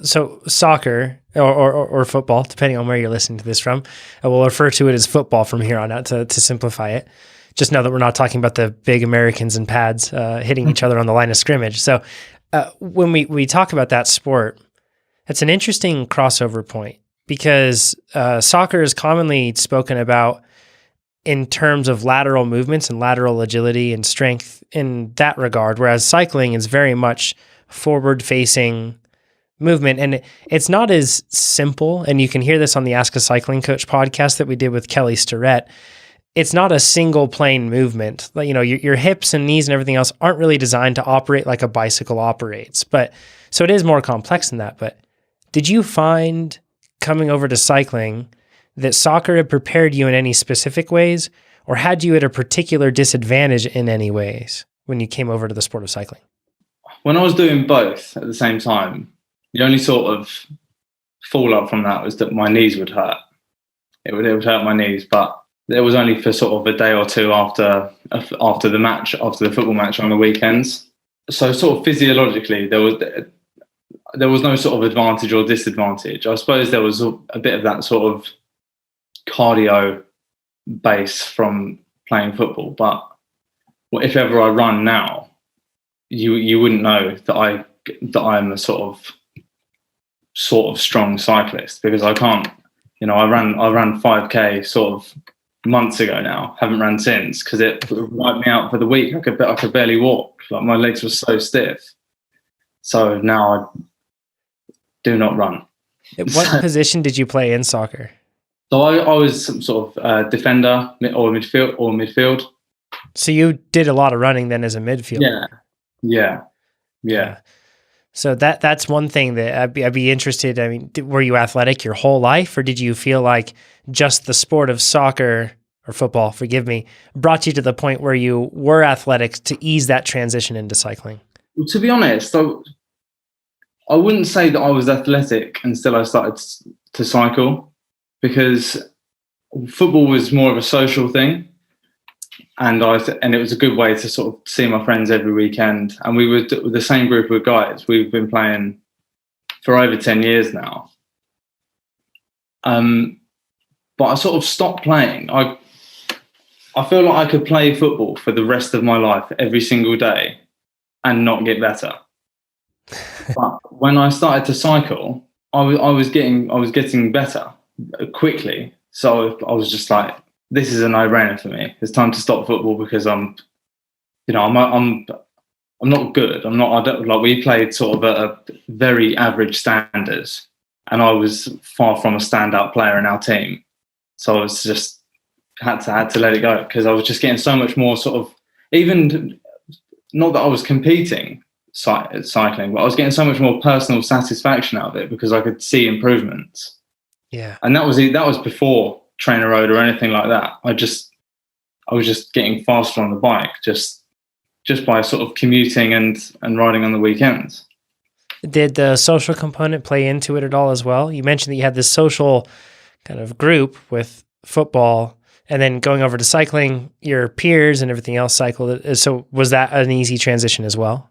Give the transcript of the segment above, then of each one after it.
So soccer or football, depending on where you're listening to this from, we'll refer to it as football from here on out to simplify it. Just know that we're not talking about the big Americans in pads hitting each other on the line of scrimmage. So when we talk about that sport, it's an interesting crossover point because soccer is commonly spoken about in terms of lateral movements and lateral agility and strength in that regard, whereas cycling is very much forward-facing movement. And it's not as simple, and you can hear this on the Ask a Cycling Coach podcast that we did with Kelly Starrett. It's not a single plane movement. Like, your hips and knees and everything else aren't really designed to operate like a bicycle operates. But so it is more complex than that. But did you find coming over to cycling that soccer had prepared you in any specific ways, or had you at a particular disadvantage in any ways when you came over to the sport of cycling? When I was doing both at the same time, the only sort of fallout from that was that my knees would hurt. It would hurt my knees, but it was only for sort of a day or two after the football match on the weekends. So sort of physiologically, there was no sort of advantage or disadvantage. I suppose there was a bit of that sort of cardio base from playing football, but if ever I run now, you wouldn't know that I'm a sort of strong cyclist, because I can't. I ran 5K sort of months ago now. Haven't ran since because it wiped me out for the week. I could barely walk. Like, my legs were so stiff. So now I do not run. What position did you play in soccer? So I was some sort of defender or midfield. So you did a lot of running then as a midfielder. Yeah. So that's one thing that I'd be interested. I mean, were you athletic your whole life, or did you feel like just the sport of soccer or football, forgive me, brought you to the point where you were athletic to ease that transition into cycling? Well, to be honest, I wouldn't say that I was athletic until I started to cycle, because football was more of a social thing. And it was a good way to sort of see my friends every weekend. And we were the same group of guys. We've been playing for over 10 years now. But I sort of stopped playing. I feel like I could play football for the rest of my life every single day and not get better. But when I started to cycle, I was getting better quickly. So I was just like, this is a no-brainer for me. It's time to stop football, because I'm not good. We played sort of at a very average standards, and I was far from a standout player in our team. So I was just had to let it go, because I was just getting so much more sort of, even not that I was competing cycling, but I was getting so much more personal satisfaction out of it because I could see improvements. Yeah, and that was before TrainerRoad or anything like that. I was just getting faster on the bike just by sort of commuting and riding on the weekends. Did the social component play into it at all as well? You mentioned that you had this social kind of group with football, and then going over to cycling, your peers and everything else cycled. So was that an easy transition as well?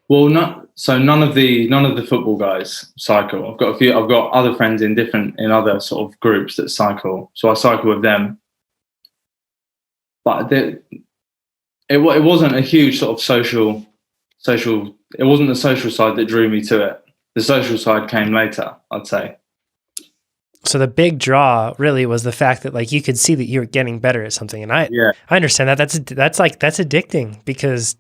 Well, none of the football guys cycle. I've got other friends in other sort of groups that cycle, so I cycle with them. But it wasn't a huge sort of social. It wasn't the social side that drew me to it. The social side came later, I'd say. So the big draw really was the fact that, like, you could see that you were getting better at something, and I understand that. That's addicting, because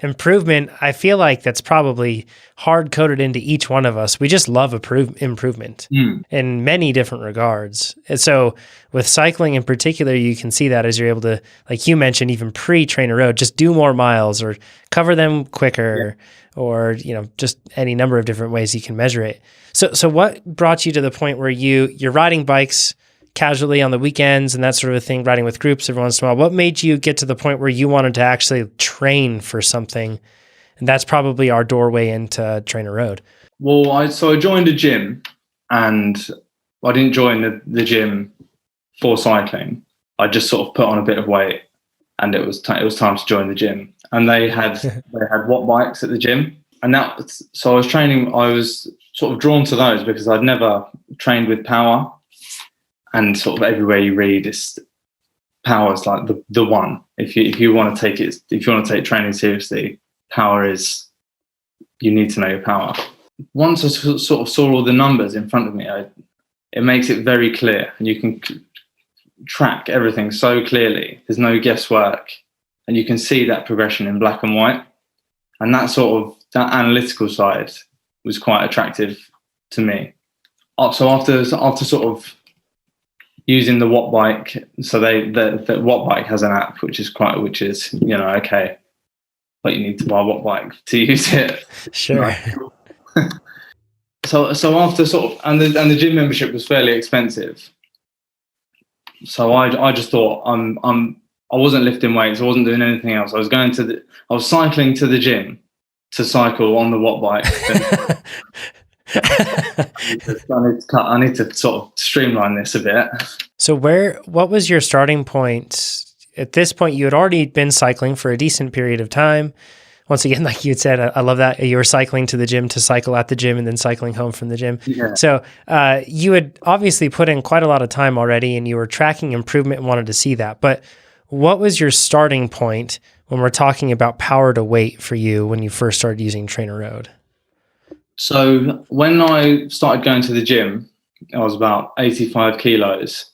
improvement, I feel like that's probably hard coded into each one of us. We just love improvement in many different regards. And so with cycling in particular, you can see that as you're able to, like you mentioned, even pre-TrainerRoad, just do more miles or cover them quicker, or just any number of different ways you can measure it. So what brought you to the point where you're riding bikes casually on the weekends and that sort of a thing, riding with groups every once in a while? What made you get to the point where you wanted to actually train for something? And that's probably our doorway into TrainerRoad. Well, I joined a gym, and I didn't join the gym for cycling. I just sort of put on a bit of weight, and it was time to join the gym. And they had watt bikes at the gym, and so I was training. I was sort of drawn to those because I'd never trained with power, and sort of everywhere you read, it's power is like the one. If you want to take training seriously, power is, you need to know your power. Once I sort of saw all the numbers in front of me, it makes it very clear, and you can track everything so clearly. There's no guesswork, and you can see that progression in black and white. And that sort of, that analytical side was quite attractive to me. So after sort of using the Watt Bike, so the Watt Bike has an app which is okay, but you need to buy a Watt Bike to use it. Sure. So after sort of, and the gym membership was fairly expensive. So I just thought I wasn't lifting weights, I wasn't doing anything else. I was cycling to the gym to cycle on the Watt Bike. I need to sort of streamline this a bit. So what was your starting point? At this point, you had already been cycling for a decent period of time. Once again, like you had said, I love that you were cycling to the gym to cycle at the gym and then cycling home from the gym. Yeah. So you had obviously put in quite a lot of time already, and you were tracking improvement and wanted to see that. But what was your starting point when we're talking about power to weight for you when you first started using TrainerRoad? So when I started going to the gym, I was about 85 kilos,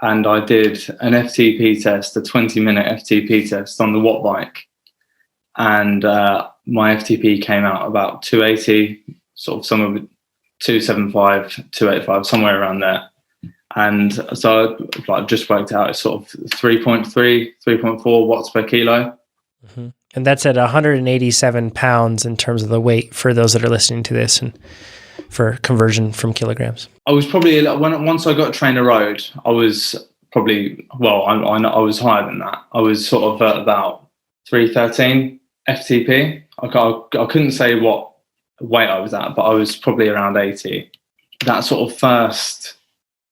and I did an FTP test, a 20-minute FTP test on the Watt Bike. And my FTP came out about 280, sort of somewhere with 275, 285, somewhere around there. And so I've just worked out it's sort of 3.3, 3.4 watts per kilo. Mm-hmm. And that's at 187 pounds in terms of the weight for those that are listening to this, and for conversion from kilograms. I was probably, once I got TrainerRoad, I was probably, I was higher than that. I was sort of at about 313 FTP. I couldn't say what weight I was at, but I was probably around 80. That sort of first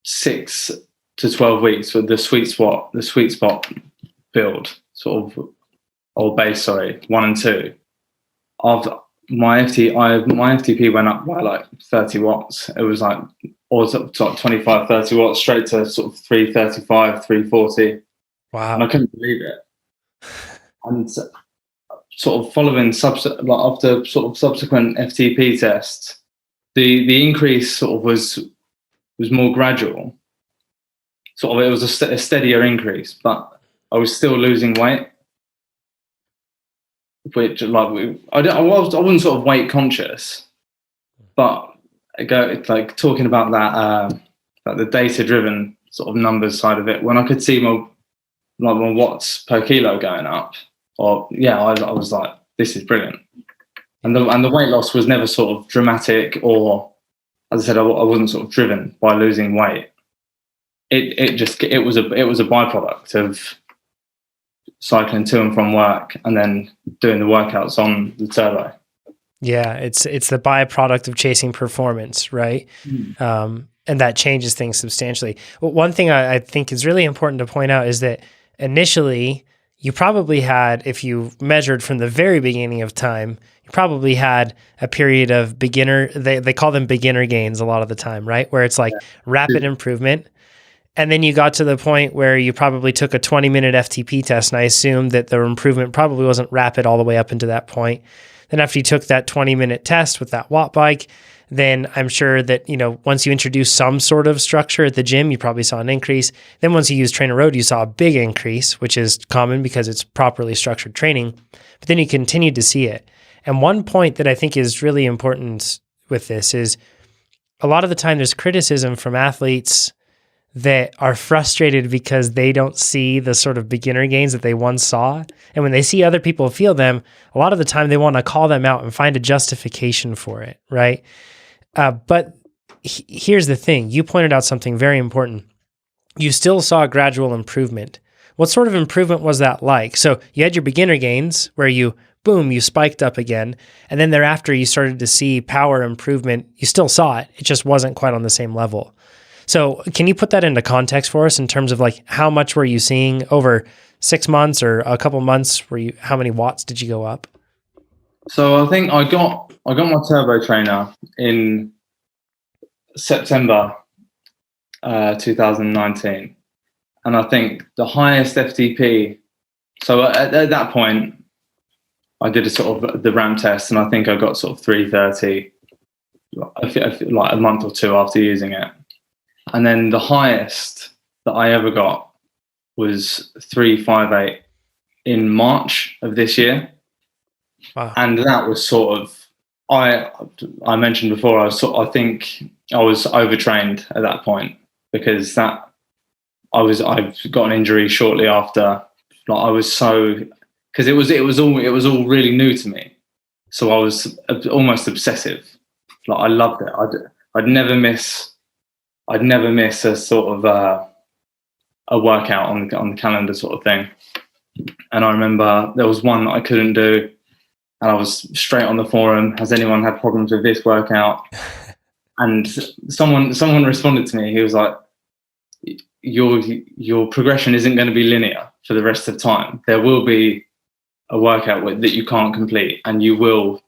6 to 12 weeks with the sweet spot build, sort of, or base, 1 and 2. Of my FTP went up by like 30 watts. It was like, or up to like 25, 30 watts straight to sort of 335, 340. Wow. And I couldn't believe it. And sort of following after sort of subsequent FTP tests, the increase sort of was more gradual. Sort of, it was a steadier increase, but I was still losing weight. Which, like, I wasn't sort of weight conscious, but like talking about that, like the data driven sort of numbers side of it. When I could see my watts per kilo going up, I was like, this is brilliant. And the weight loss was never sort of dramatic, or, as I said, I wasn't sort of driven by losing weight. It was a byproduct of cycling to and from work and then doing the workouts on the turbo. Yeah, it's the byproduct of chasing performance, right? And that changes things substantially. Well, one thing I think is really important to point out is that initially you probably had, if you measured from the very beginning of time, you probably had a period of beginner, they call them beginner gains a lot of the time, right? Where it's like rapid improvement. And then you got to the point where you probably took a 20-minute FTP test, and I assumed that the improvement probably wasn't rapid all the way up into that point. Then after you took that 20-minute test with that Watt Bike, then I'm sure that, once you introduced some sort of structure at the gym, you probably saw an increase. Then once you used TrainerRoad, you saw a big increase, which is common because it's properly structured training. But then you continued to see it. And one point that I think is really important with this is a lot of the time there's criticism from athletes that are frustrated because they don't see the sort of beginner gains that they once saw. And when they see other people feel them, a lot of the time they want to call them out and find a justification for it, right? But here's the thing. You pointed out something very important. You still saw a gradual improvement. What sort of improvement was that like? So you had your beginner gains where you spiked up again. And then thereafter you started to see power improvement. You still saw it. It just wasn't quite on the same level. So can you put that into context for us in terms of like how much were you seeing over 6 months or a couple months? How many watts did you go up? So I think I got my turbo trainer in September 2019, and I think the highest FTP. So at that point, I did a sort of the ramp test, and I think I got sort of 330, like a month or two after using it. And then the highest that I ever got was 358 in March of this year. Wow. And that was sort of, I mentioned before, I think I was overtrained at that point, because I've got an injury shortly after. Like I was so, because it was all really new to me, so I was almost obsessive. Like I loved it. I'd never miss a sort of a workout on the calendar sort of thing. And I remember there was one that I couldn't do, and I was straight on the forum. Has anyone had problems with this workout? And someone responded to me. He was like, your progression isn't going to be linear for the rest of time. There will be a workout that you can't complete, and your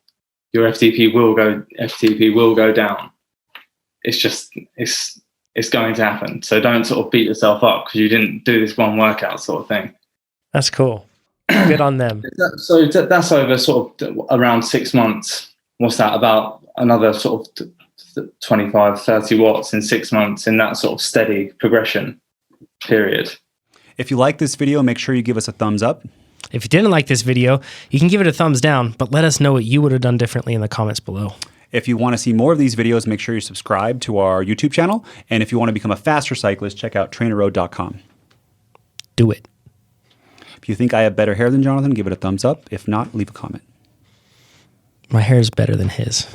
FTP will go down. It's just it's going to happen. So don't sort of beat yourself up because you didn't do this one workout sort of thing. That's cool. Good on them. So that's over sort of around 6 months. What's that? About another sort of 25, 30 watts in 6 months in that sort of steady progression period. If you like this video, make sure you give us a thumbs up. If you didn't like this video, you can give it a thumbs down, but let us know what you would have done differently in the comments below. If you want to see more of these videos, make sure you subscribe to our YouTube channel. And if you want to become a faster cyclist, check out TrainerRoad.com. Do it. If you think I have better hair than Jonathan, give it a thumbs up. If not, leave a comment. My hair is better than his.